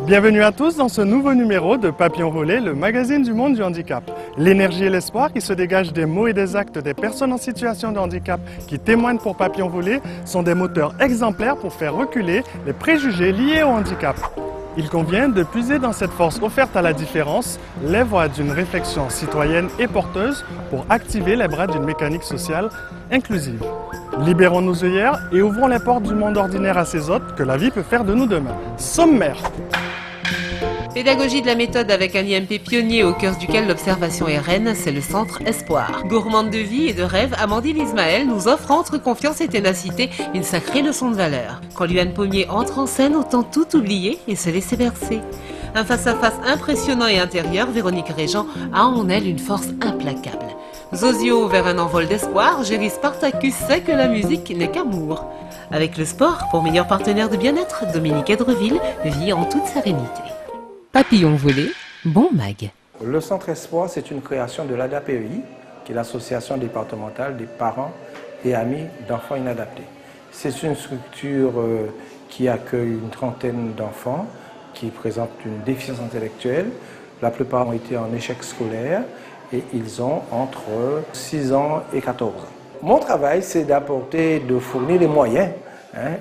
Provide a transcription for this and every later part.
Bienvenue à tous dans ce nouveau numéro de Papillon Volé, le magazine du monde du handicap. L'énergie et l'espoir qui se dégagent des mots et des actes des personnes en situation de handicap qui témoignent pour Papillon Volé sont des moteurs exemplaires pour faire reculer les préjugés liés au handicap. Il convient de puiser dans cette force offerte à la différence les voies d'une réflexion citoyenne et porteuse pour activer les bras d'une mécanique sociale inclusive. Libérons nos œillères et ouvrons les portes du monde ordinaire à ces hôtes que la vie peut faire de nous demain. Sommaire. Pédagogie de la méthode avec un IMP pionnier au cœur duquel l'observation est reine, c'est le Centre Espoir. Gourmande de vie et de rêve, Amandine Ismaël nous offre entre confiance et ténacité une sacrée leçon de valeur. Quand Luan Pommier entre en scène, autant tout oublier et se laisser bercer. Un face-à-face impressionnant et intérieur, Véronique Régent a en elle une force implacable. Zozio vers un envol d'espoir, Géry Spartacus sait que la musique n'est qu'amour. Avec le sport, pour meilleur partenaire de bien-être, Dominique Edreville vit en toute sérénité. Papillon volé, bon mag. Le Centre Espoir, c'est une création de l'ADAPEI, qui est l'association départementale des parents et amis d'enfants inadaptés. C'est une structure qui accueille une trentaine d'enfants qui présentent une déficience intellectuelle. La plupart ont été en échec scolaire et ils ont entre 6 ans et 14 ans. Mon travail, c'est de fournir les moyens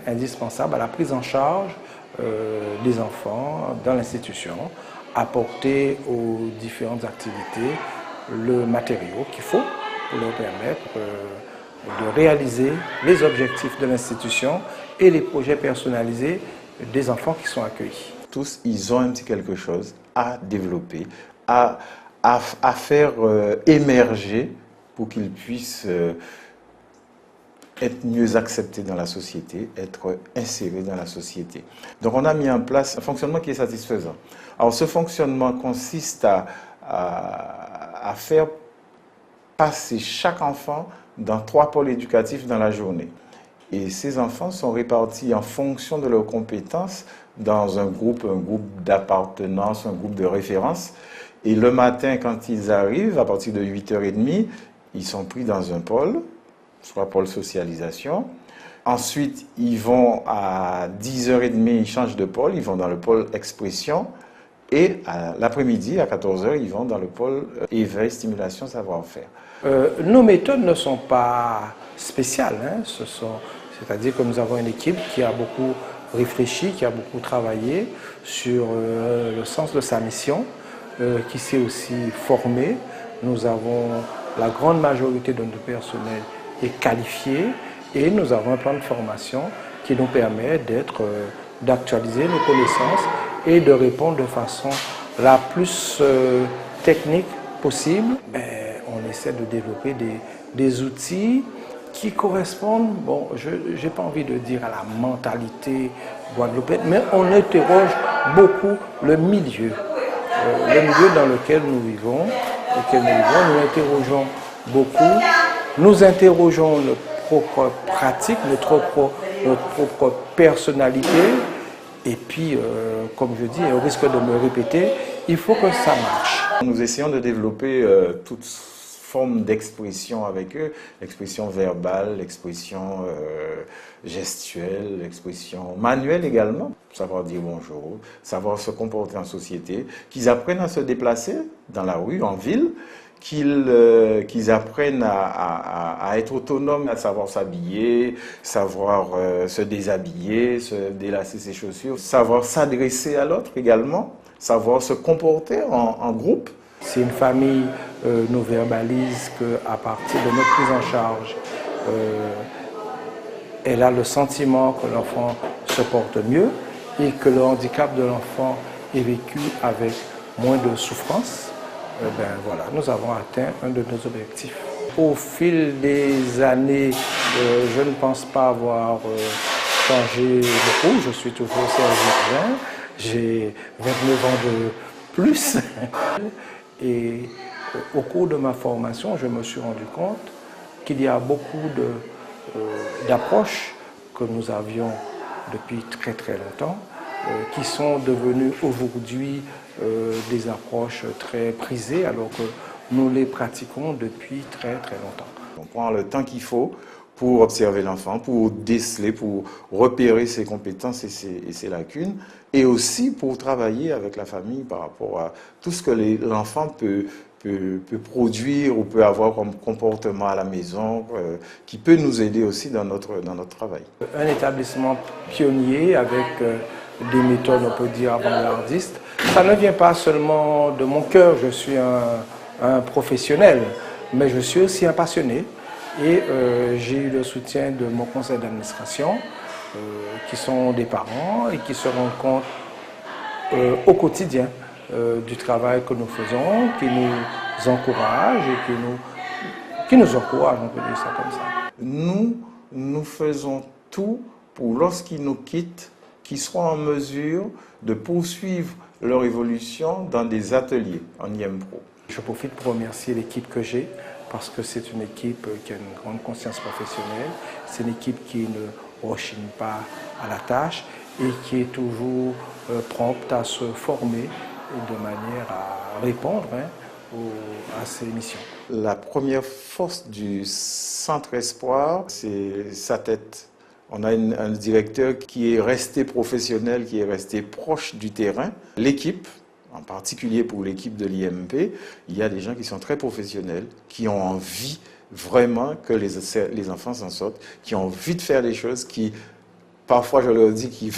indispensables à la prise en charge des enfants dans l'institution, apporter aux différentes activités le matériau qu'il faut pour leur permettre de réaliser les objectifs de l'institution et les projets personnalisés des enfants qui sont accueillis. Tous, ils ont un petit quelque chose à développer, à faire émerger pour qu'ils puissent être mieux acceptés dans la société, être insérés dans la société. Donc on a mis en place un fonctionnement qui est satisfaisant. Alors ce fonctionnement consiste à faire passer chaque enfant dans 3 pôles éducatifs dans la journée. Et ces enfants sont répartis en fonction de leurs compétences dans un groupe d'appartenance, un groupe de référence. Et le matin, quand ils arrivent, à partir de 8h30, ils sont pris dans un pôle, soit pôle socialisation. Ensuite, ils vont à 10h30, ils changent de pôle, ils vont dans le pôle expression. Et à l'après-midi, à 14h, ils vont dans le pôle éveil, stimulation, savoir-faire. Nos méthodes ne sont pas spéciales, c'est-à-dire que nous avons une équipe qui a beaucoup réfléchi, qui a beaucoup travaillé sur le sens de sa mission, qui s'est aussi formée. Nous avons la grande majorité de notre personnel est qualifié et nous avons un plan de formation qui nous permet d'actualiser nos connaissances et de répondre de façon la plus technique possible. Mais on essaie de développer des outils qui correspondent, bon, je n'ai pas envie de dire à la mentalité guadeloupéenne, mais on interroge beaucoup le milieu dans lequel nous vivons, nous interrogeons beaucoup, nous interrogeons notre propre pratique, notre propre personnalité, et puis, comme je dis, au risque de me répéter, il faut que ça marche. Nous essayons de développer toutes formes d'expression avec eux, l'expression verbale, l'expression gestuelle, l'expression manuelle également, savoir dire bonjour, savoir se comporter en société, qu'ils apprennent à se déplacer dans la rue, en ville, qu'ils apprennent à être autonomes, à savoir s'habiller, savoir se déshabiller, se délasser ses chaussures, savoir s'adresser à l'autre également, savoir se comporter en groupe. Si une famille nous verbalise qu'à partir de notre prise en charge, elle a le sentiment que l'enfant se porte mieux et que le handicap de l'enfant est vécu avec moins de souffrance, voilà, nous avons atteint un de nos objectifs. Au fil des années, je ne pense pas avoir changé beaucoup. Je suis toujours service. J'ai 29 ans de plus. Et au cours de ma formation, je me suis rendu compte qu'il y a beaucoup d'approches que nous avions depuis très très longtemps, qui sont devenues aujourd'hui des approches très prisées, alors que nous les pratiquons depuis très très longtemps. On prend le temps qu'il faut pour observer l'enfant, pour déceler, pour repérer ses compétences et ses lacunes, et aussi pour travailler avec la famille par rapport à tout ce que l'enfant peut produire ou peut avoir comme comportement à la maison, qui peut nous aider aussi dans notre travail. Un établissement pionnier avec des méthodes, on peut dire, avant-gardistes. Ça ne vient pas seulement de mon cœur, je suis un professionnel, mais je suis aussi un passionné. Et j'ai eu le soutien de mon conseil d'administration, qui sont des parents et qui se rendent compte au quotidien du travail que nous faisons, qui nous encouragent et qui nous encouragent, on peut dire ça comme ça. Nous faisons tout pour, lorsqu'ils nous quittent, qu'ils soient en mesure de poursuivre leur évolution dans des ateliers en IMPRO. Je profite pour remercier l'équipe que j'ai, parce que c'est une équipe qui a une grande conscience professionnelle, c'est une équipe qui ne rechigne pas à la tâche et qui est toujours prompte à se former de manière à répondre à ces missions. La première force du Centre Espoir, c'est sa tête. On a un directeur qui est resté professionnel, qui est resté proche du terrain. L'équipe, en particulier pour l'équipe de l'IMP, il y a des gens qui sont très professionnels, qui ont envie vraiment que les enfants s'en sortent, qui ont envie de faire des choses, qui, parfois je leur dis qu'ils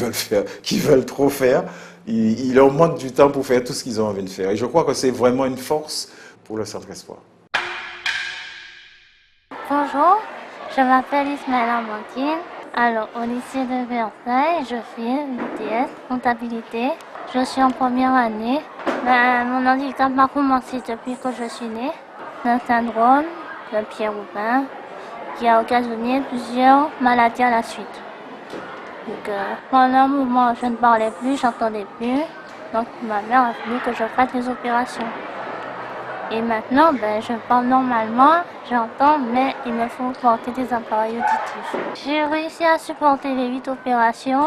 veulent trop faire. Il leur manque du temps pour faire tout ce qu'ils ont envie de faire. Et je crois que c'est vraiment une force pour le Centre Espoir. Bonjour, je m'appelle Ismaël Amandine. Alors, au lycée de Versailles, je fais BTS, comptabilité. Je suis en première année. Mon handicap a commencé depuis que je suis née. C'est un syndrome de Pierre-Robin qui a occasionné plusieurs maladies à la suite. Donc, pendant un moment, je ne parlais plus, j'entendais plus. Donc, ma mère a voulu que je fasse des opérations. Et maintenant, je parle normalement, j'entends, mais il me faut porter des appareils auditifs. J'ai réussi à supporter les 8 opérations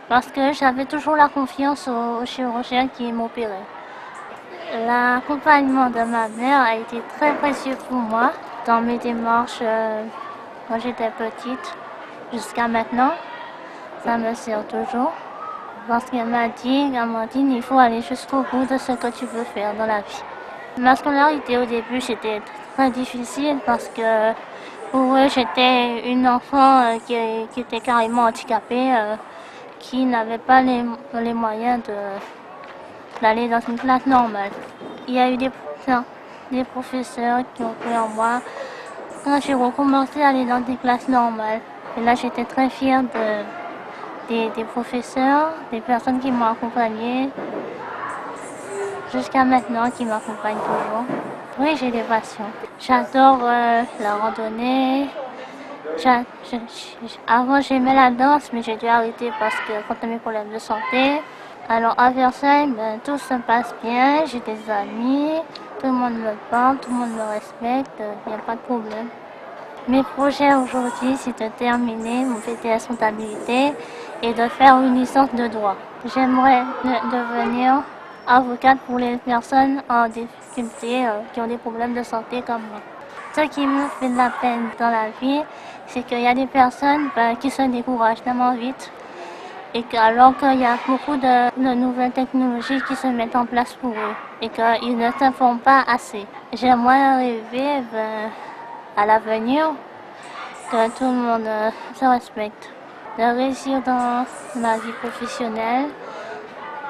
parce que j'avais toujours la confiance au chirurgien qui m'opérait. L'accompagnement de ma mère a été très précieux pour moi dans mes démarches quand j'étais petite jusqu'à maintenant. Ça me sert toujours parce qu'elle m'a dit, Amandine, il faut aller jusqu'au bout de ce que tu veux faire dans la vie. Ma scolarité au début, c'était très difficile parce que pour eux, j'étais une enfant qui était carrément handicapée, qui n'avait pas les moyens d'aller dans une classe normale. Il y a eu des professeurs qui ont cru en moi quand j'ai recommencé à aller dans des classes normales. Et là, j'étais très fière des professeurs, des personnes qui m'ont accompagnée. Jusqu'à maintenant, qui m'accompagne toujours. Oui, j'ai des passions. J'adore la randonnée. Avant, j'aimais la danse, mais j'ai dû arrêter parce que quand j'ai mes problèmes de santé. Alors, à Versailles, tout se passe bien. J'ai des amis, tout le monde me parle, tout le monde me respecte. Il n'y a pas de problème. Mes projets aujourd'hui, c'est de terminer mon BTS comptabilité et de faire une licence de droit. J'aimerais devenir avocate pour les personnes en difficulté qui ont des problèmes de santé comme moi. Ce qui me fait de la peine dans la vie, c'est qu'il y a des personnes qui se découragent tellement vite et alors qu'il y a beaucoup de nouvelles technologies qui se mettent en place pour eux et qu'ils ne s'informent pas assez. J'aimerais rêver à l'avenir que tout le monde se respecte, de réussir dans ma vie professionnelle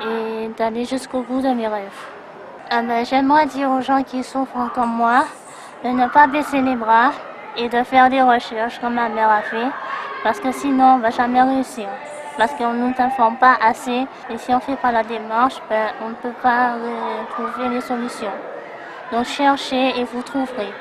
et d'aller jusqu'au bout de mes rêves. J'aimerais dire aux gens qui souffrent comme moi de ne pas baisser les bras et de faire des recherches comme ma mère a fait, parce que sinon on ne va jamais réussir, parce qu'on ne nous informe pas assez et si on ne fait pas la démarche, on ne peut pas trouver les solutions. Donc cherchez et vous trouverez.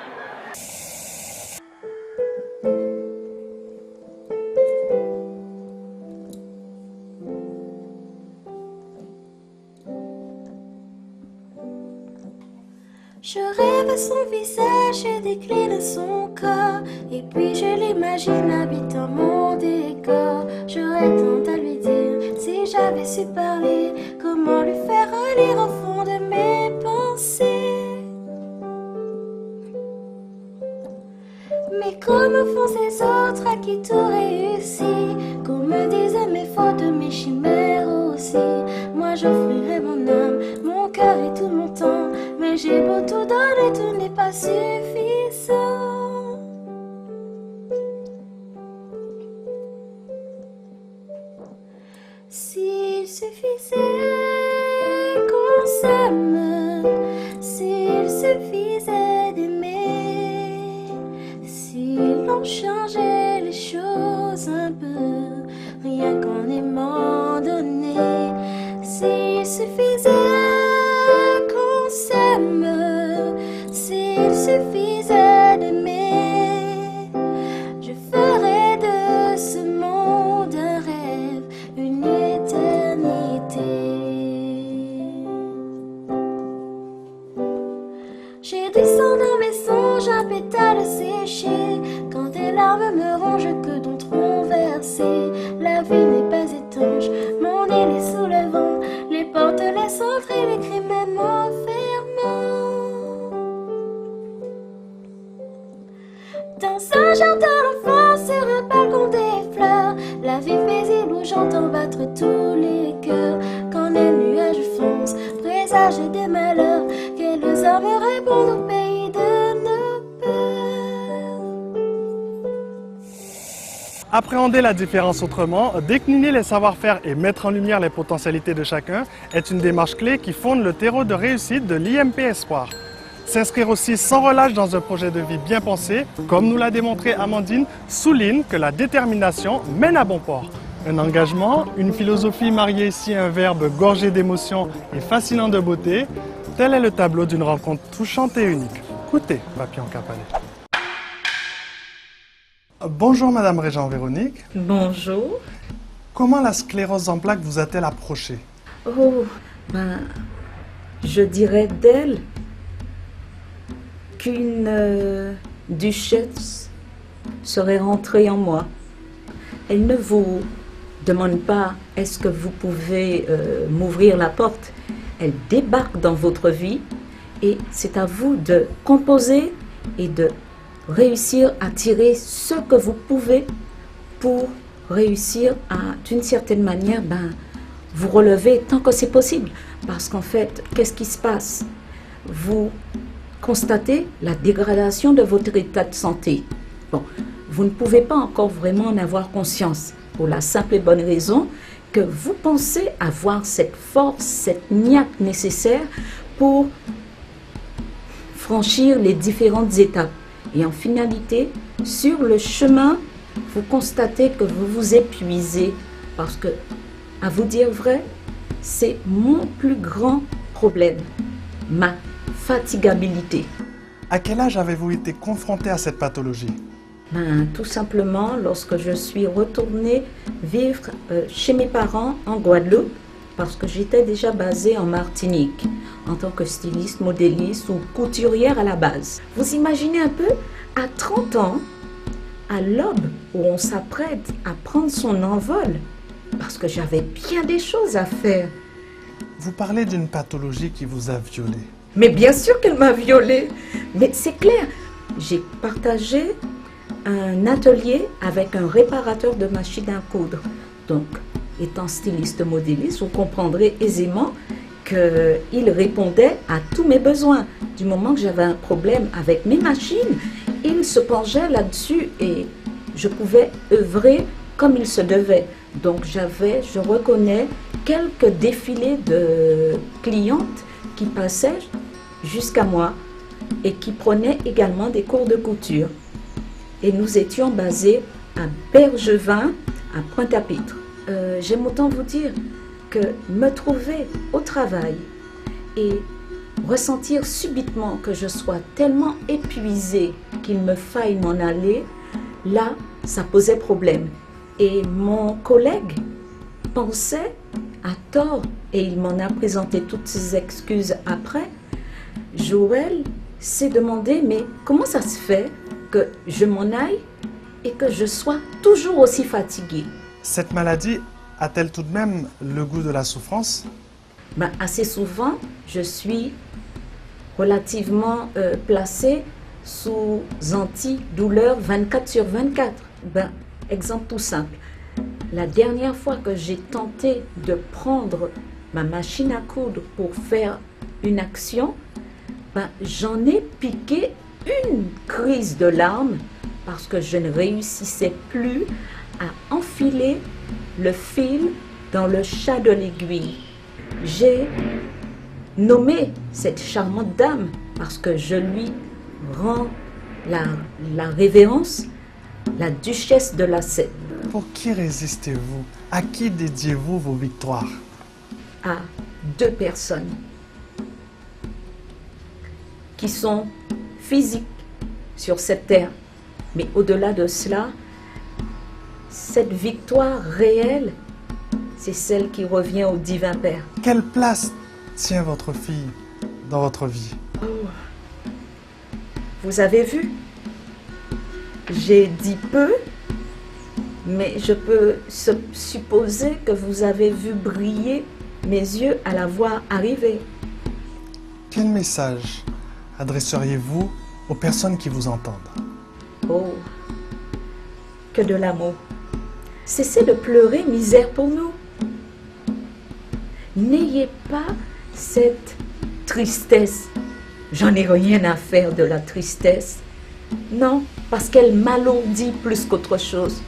Je rêve à son visage et décline son corps. Et puis je l'imagine habitant mon décor. J'aurais tant à lui dire si j'avais su parler. Comment lui faire relire au fond de mes pensées. Mais comme font ces autres qui tout réussit, qu'on me disait mes fautes, mes chimères aussi. Moi j'offrirais mon âme, mon cœur et tout mon temps, mais j'ai beau tout donner, tout n'est pas suffisant. S'il suffisait qu'on s'aime, s'il suffisait d'aimer, si l'on changeait les choses un peu, rien qu'en aimant donner, s'il suffisait qu'on s'aime, s'il suffisait d'aimer, je ferais de ce monde un rêve, une éternité. J'ai du sang dans mes songes, un pétale séché, quand des larmes me rongent que d'autres ont versé. La vie n'est pas étanche, mon île est sous le vent, les portes laissent entrer les crimes même en fermant. Dans un jardin d'enfants, sur un balcon des fleurs, la vie paisible où j'entends battre tous les cœurs. Quand les nuages foncent, présagent des malheurs, quelles armes répondent au pays de nos peurs. Appréhender la différence autrement, décliner les savoir-faire et mettre en lumière les potentialités de chacun est une démarche clé qui fonde le terreau de réussite de l'IMP Espoir. S'inscrire aussi sans relâche dans un projet de vie bien pensé, comme nous l'a démontré Amandine, souligne que la détermination mène à bon port. Un engagement, une philosophie mariée ici à un verbe gorgé d'émotion et fascinant de beauté, tel est le tableau d'une rencontre touchante et unique. Écoutez, Papillon Capalé. Bonjour Madame Régent Véronique. Bonjour. Comment la sclérose en plaques vous a-t-elle approché? Oh, je dirais d'elle qu'une duchesse serait rentrée en moi. Elle ne vous demande pas « est-ce que vous pouvez m'ouvrir la porte ?» Elle débarque dans votre vie et c'est à vous de composer et de réussir à tirer ce que vous pouvez pour réussir à, d'une certaine manière, vous relever tant que c'est possible. Parce qu'en fait, qu'est-ce qui se passe? Vous constatez la dégradation de votre état de santé. Bon, vous ne pouvez pas encore vraiment en avoir conscience pour la simple et bonne raison que vous pensez avoir cette force, cette niaque nécessaire pour franchir les différentes étapes. Et en finalité, sur le chemin, vous constatez que vous vous épuisez parce que, à vous dire vrai, c'est mon plus grand problème, ma fatigabilité. À quel âge avez-vous été confronté à cette pathologie? Tout simplement lorsque je suis retournée vivre chez mes parents en Guadeloupe, parce que j'étais déjà basée en Martinique en tant que styliste, modéliste ou couturière à la base. Vous imaginez un peu, à 30 ans, à l'aube où on s'apprête à prendre son envol, parce que j'avais bien des choses à faire. Vous parlez d'une pathologie qui vous a violée. Mais bien sûr qu'elle m'a violée. Mais c'est clair, j'ai partagé un atelier avec un réparateur de machines à coudre. Donc, étant styliste modéliste, vous comprendrez aisément qu'il répondait à tous mes besoins. Du moment que j'avais un problème avec mes machines, il se penchait là-dessus et je pouvais œuvrer comme il se devait. Donc je reconnais quelques défilés de clientes qui passaient jusqu'à moi et qui prenaient également des cours de couture. Et nous étions basés à Bergevin, à Pointe-à-Pitre. J'aime autant vous dire que me trouver au travail et ressentir subitement que je sois tellement épuisée qu'il me faille m'en aller, là, ça posait problème. Et mon collègue pensait, à tort, et il m'en a présenté toutes ses excuses après, Joël s'est demandé, mais comment ça se fait que je m'en aille et que je sois toujours aussi fatiguée? Cette maladie a-t-elle tout de même le goût de la souffrance? Assez souvent, je suis relativement placée sous antidouleur 24/24. Exemple tout simple. La dernière fois que j'ai tenté de prendre ma machine à coudre pour faire une action, j'en ai piqué une crise de larmes parce que je ne réussissais plus à enfiler le fil dans le chat de l'aiguille. J'ai nommé cette charmante dame parce que je lui rends la révérence, la duchesse de la Seine. Pour qui résistez-vous? À qui dédiez-vous vos victoires? À 2 personnes qui sont physiques sur cette terre. Mais au-delà de cela, cette victoire réelle, c'est celle qui revient au divin Père. Quelle place tient votre fille dans votre vie? Vous avez vu? J'ai dit peu, mais je peux supposer que vous avez vu briller mes yeux à la voir arriver. Quel message adresseriez-vous aux personnes qui vous entendent? Oh, que de l'amour. Cessez de pleurer misère pour nous. N'ayez pas cette tristesse. J'en ai rien à faire de la tristesse. Non, parce qu'elle m'alourdit plus qu'autre chose.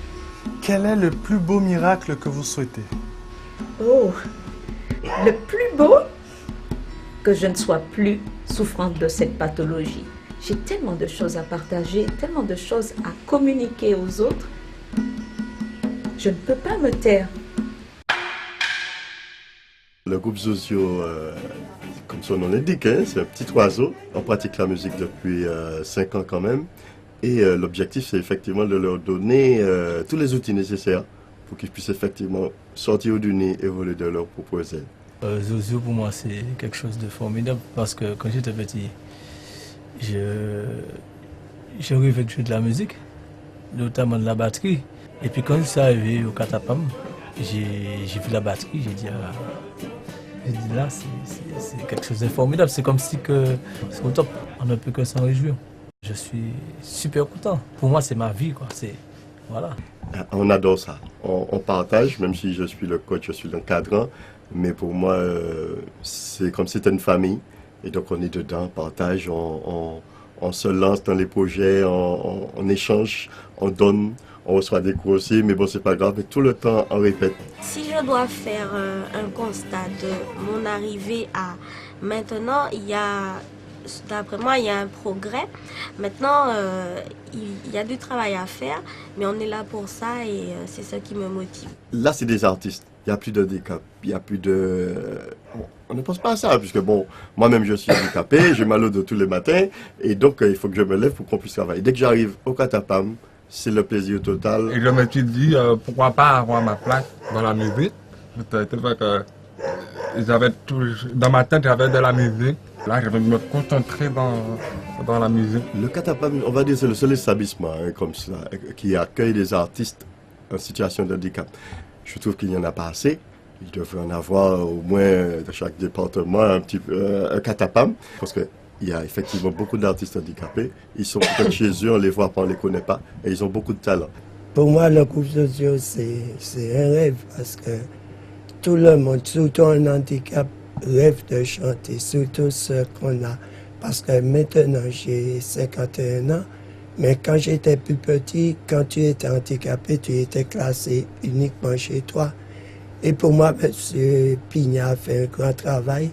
Quel est le plus beau miracle que vous souhaitez? Oh, le plus beau, que je ne sois plus souffrante de cette pathologie. J'ai tellement de choses à partager, tellement de choses à communiquer aux autres. Je ne peux pas me taire. Le groupe Zozio, comme son nom l'indique, hein, c'est un petit oiseau. On pratique la musique depuis 5 ans quand même. Et l'objectif, c'est effectivement de leur donner tous les outils nécessaires pour qu'ils puissent effectivement sortir du nid et voler de leurs propres ailes. Zozio, pour moi, c'est quelque chose de formidable parce que quand j'étais petit, je rêvais de jouer de la musique, notamment de la batterie. Et puis quand je suis arrivé au Catapam, j'ai vu la batterie, j'ai dit là, c'est quelque chose de formidable. C'est comme si c'est au top, on ne peut que s'en réjouir. Je suis super content. Pour moi, c'est ma vie, quoi. Voilà. On adore ça. On partage, même si je suis le coach, je suis l'encadrant. Mais pour moi, c'est comme si c'était une famille. Et donc, on est dedans, on partage, on se lance dans les projets, on échange, on donne, on reçoit des coups aussi. Mais bon, c'est pas grave. Mais tout le temps, on répète. Si je dois faire un constat de mon arrivée à maintenant, d'après moi, il y a un progrès. Maintenant, il y a du travail à faire, mais on est là pour ça et c'est ça qui me motive. Là, c'est des artistes. Il n'y a plus de handicap. Il n'y a plus de... On ne pense pas à ça, puisque bon, moi-même, je suis handicapé, j'ai mal au dos tous les matins, et donc il faut que je me lève pour qu'on puisse travailler. Dès que j'arrive au Catapam, c'est le plaisir total. Et je me suis dit, pourquoi pas avoir ma place dans la musique. C'est vrai que dans ma tête, j'avais de la musique. Là, je vais me concentrer dans la musique. Le Catapam, on va dire, c'est le seul établissement comme ça, qui accueille des artistes en situation de handicap. Je trouve qu'il n'y en a pas assez. Il devrait en avoir au moins dans chaque département un Catapam. Parce qu'il y a effectivement beaucoup d'artistes handicapés. Ils sont peut-être chez eux, on les voit pas, on les connaît pas. Et ils ont beaucoup de talent. Pour moi, le groupe Zozio, c'est un rêve. Parce que tout le monde, surtout un handicap, rêve de chanter. Surtout ce qu'on a. Parce que maintenant, j'ai 51 ans. Mais quand j'étais plus petit, quand tu étais handicapé, tu étais classé uniquement chez toi. Et pour moi, M. Pignat a fait un grand travail.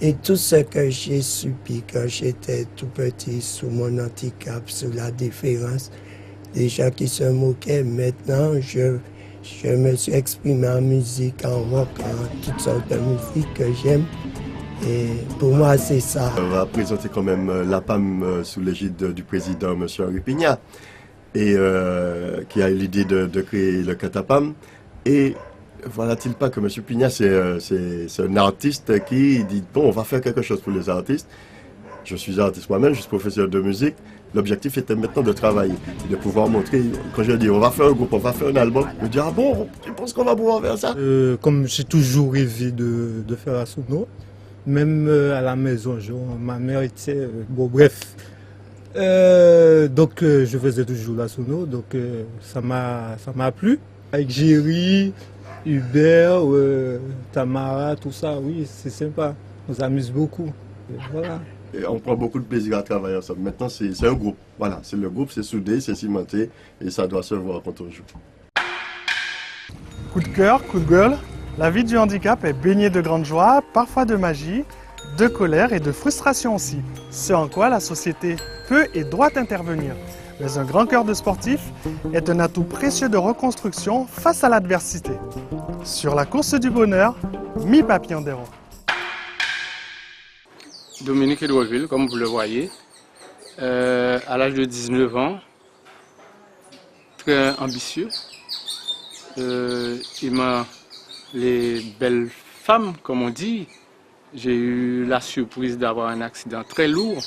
Et tout ce que j'ai subi quand j'étais tout petit sous mon handicap, sous la différence, des gens qui se moquaient, maintenant, je me suis exprimé en musique, en rock, en toutes sortes de musique que j'aime. Et pour moi, c'est ça. On va présenter quand même la PAM sous l'égide du président, M. Henri Pignat, et qui a eu l'idée de créer le Catapam. Et voilà-t-il pas que M. Pignat, c'est un artiste qui dit, bon, on va faire quelque chose pour les artistes. Je suis artiste moi-même, je suis professeur de musique. L'objectif était maintenant de travailler, de pouvoir montrer, quand je dis on va faire un groupe, on va faire un album, je dis ah bon, tu penses qu'on va pouvoir faire ça? Comme j'ai toujours rêvé de faire la sono, même à la maison, ma mère était, bon bref, Donc je faisais toujours la sono, donc ça m'a plu. Avec Géry, Hubert, Tamara, tout ça, oui, c'est sympa. On s'amuse beaucoup. Et voilà. Et on prend beaucoup de plaisir à travailler ensemble. Maintenant, c'est un groupe. Voilà, c'est le groupe, c'est soudé, c'est cimenté et ça doit se voir quand on joue. Coup de cœur, coup de gueule, la vie du handicap est baignée de grande joie, parfois de magie, de colère et de frustration aussi. Ce en quoi la société peut et doit intervenir. Mais un grand cœur de sportif est un atout précieux de reconstruction face à l'adversité. Sur la course du bonheur, mi-papillon d'Héron. Dominique Edouardville, comme vous le voyez, à l'âge de 19 ans, très ambitieux. Les belles femmes, comme on dit, j'ai eu la surprise d'avoir un accident très lourd,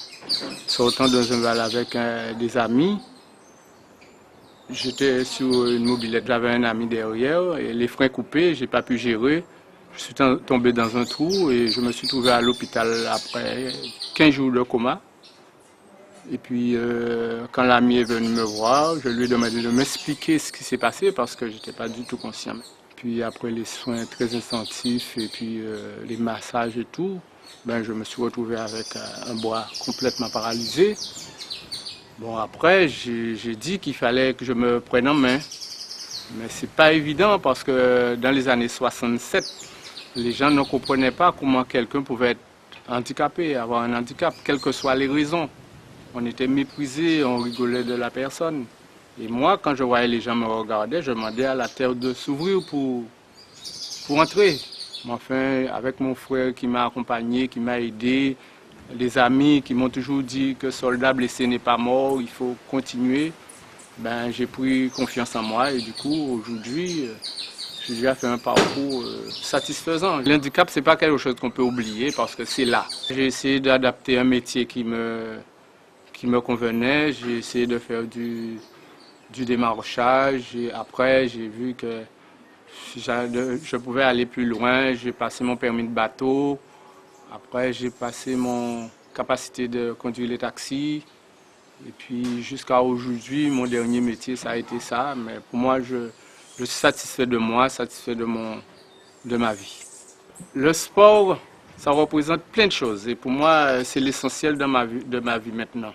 sortant dans un val avec des amis. J'étais sur une mobilette, j'avais un ami derrière, et les freins coupés, j'ai pas pu gérer. Je suis tombé dans un trou et je me suis trouvé à l'hôpital après 15 jours de coma. Et puis, quand l'ami est venu me voir, je lui ai demandé de m'expliquer ce qui s'est passé parce que je n'étais pas du tout conscient. Puis après les soins très intensifs et puis les massages et tout, ben, je me suis retrouvé avec un bras complètement paralysé. Bon, après, j'ai dit qu'il fallait que je me prenne en main. Mais c'est pas évident parce que dans les années 67, les gens ne comprenaient pas comment quelqu'un pouvait être handicapé, avoir un handicap, quelles que soient les raisons. On était méprisés, on rigolait de la personne. Et moi, quand je voyais les gens me regarder, je demandais à la terre de s'ouvrir pour entrer. Mais enfin, avec mon frère qui m'a accompagné, qui m'a aidé, les amis qui m'ont toujours dit que soldat blessé n'est pas mort, il faut continuer, ben, j'ai pris confiance en moi et du coup, aujourd'hui, j'ai déjà fait un parcours satisfaisant. L'handicap, ce n'est pas quelque chose qu'on peut oublier parce que c'est là. J'ai essayé d'adapter un métier qui me convenait. J'ai essayé de faire du démarchage. Et après, j'ai vu que je pouvais aller plus loin. J'ai passé mon permis de bateau. Après, j'ai passé mon capacité de conduire les taxis. Et puis, jusqu'à aujourd'hui, mon dernier métier, ça a été ça. Mais pour moi, je suis satisfait de moi, satisfait de ma vie. Le sport, ça représente plein de choses. Et pour moi, c'est l'essentiel de ma vie maintenant.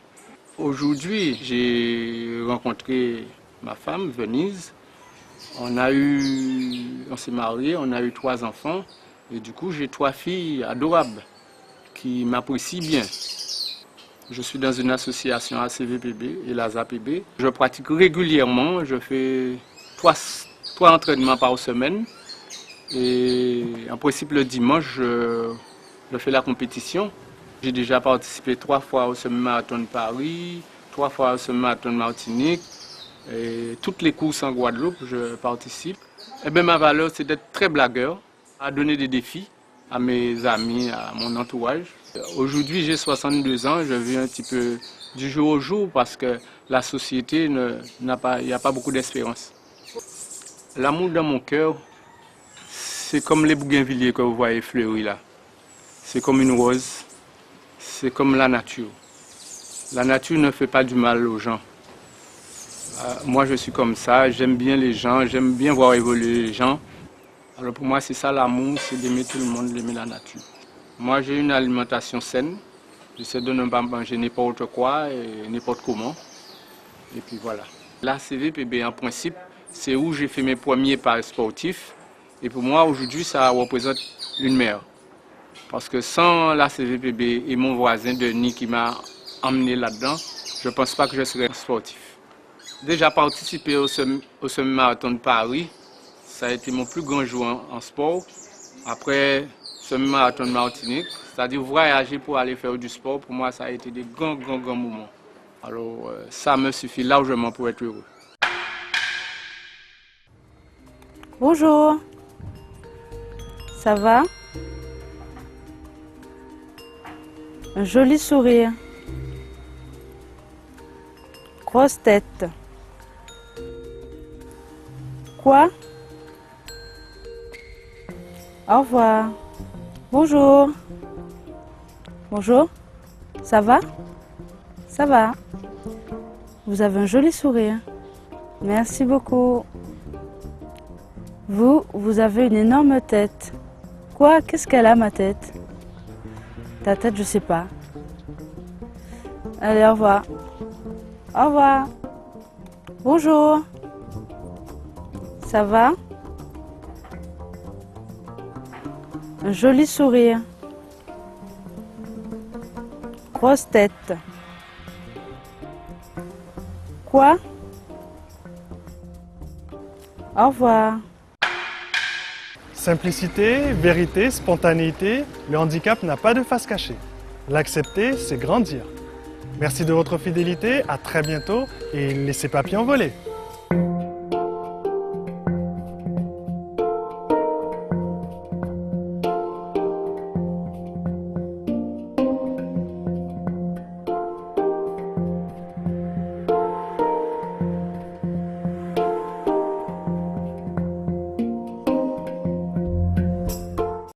Aujourd'hui, j'ai rencontré ma femme, Venise. On s'est mariés, on a eu 3 enfants. Et du coup, j'ai 3 filles adorables qui m'apprécient bien. Je suis dans une association ACVPB et la ZAPB. Je pratique régulièrement, je fais 3 entraînements par semaine. Et en principe, le dimanche, je fais la compétition. J'ai déjà participé 3 fois au semi-marathon de Paris, 3 fois au semi-marathon de Martinique. Et toutes les courses en Guadeloupe, je participe. Et bien, ma valeur, c'est d'être très blagueur, à donner des défis à mes amis, à mon entourage. Aujourd'hui, j'ai 62 ans, je vis un petit peu du jour au jour parce que la société, il n'y a pas beaucoup d'espérance. L'amour dans mon cœur, c'est comme les bougainvilliers que vous voyez fleurir là. C'est comme une rose, c'est comme la nature. La nature ne fait pas du mal aux gens. Moi, je suis comme ça, j'aime bien les gens, j'aime bien voir évoluer les gens. Alors pour moi, c'est ça l'amour, c'est d'aimer tout le monde, d'aimer la nature. Moi, j'ai une alimentation saine. J'essaie de ne pas manger n'importe quoi et n'importe comment. Et puis voilà. La CVPB, en principe, c'est où j'ai fait mes premiers paris sportifs. Et pour moi, aujourd'hui, ça représente une mère. Parce que sans la CVPB et mon voisin Denis qui m'a emmené là-dedans, je ne pense pas que je serais sportif. Déjà participer au semi-marathon de Paris, ça a été mon plus grand jour en sport. Après semi-marathon de Martinique, c'est-à-dire voyager pour aller faire du sport, pour moi, ça a été des grands moments. Alors, ça me suffit largement pour être heureux. Bonjour, ça va? Un joli sourire, grosse tête. Quoi? Au revoir. Bonjour. Bonjour. Ça va? Ça va. Vous avez un joli sourire. Merci beaucoup. Vous avez une énorme tête. Quoi? Qu'est-ce qu'elle a, ma tête? Ta tête, je sais pas. Allez, au revoir. Au revoir. Bonjour. Ça va? Un joli sourire. Grosse tête. Quoi? Au revoir. Simplicité, vérité, spontanéité, le handicap n'a pas de face cachée. L'accepter, c'est grandir. Merci de votre fidélité, à très bientôt et laissez Papillon voler.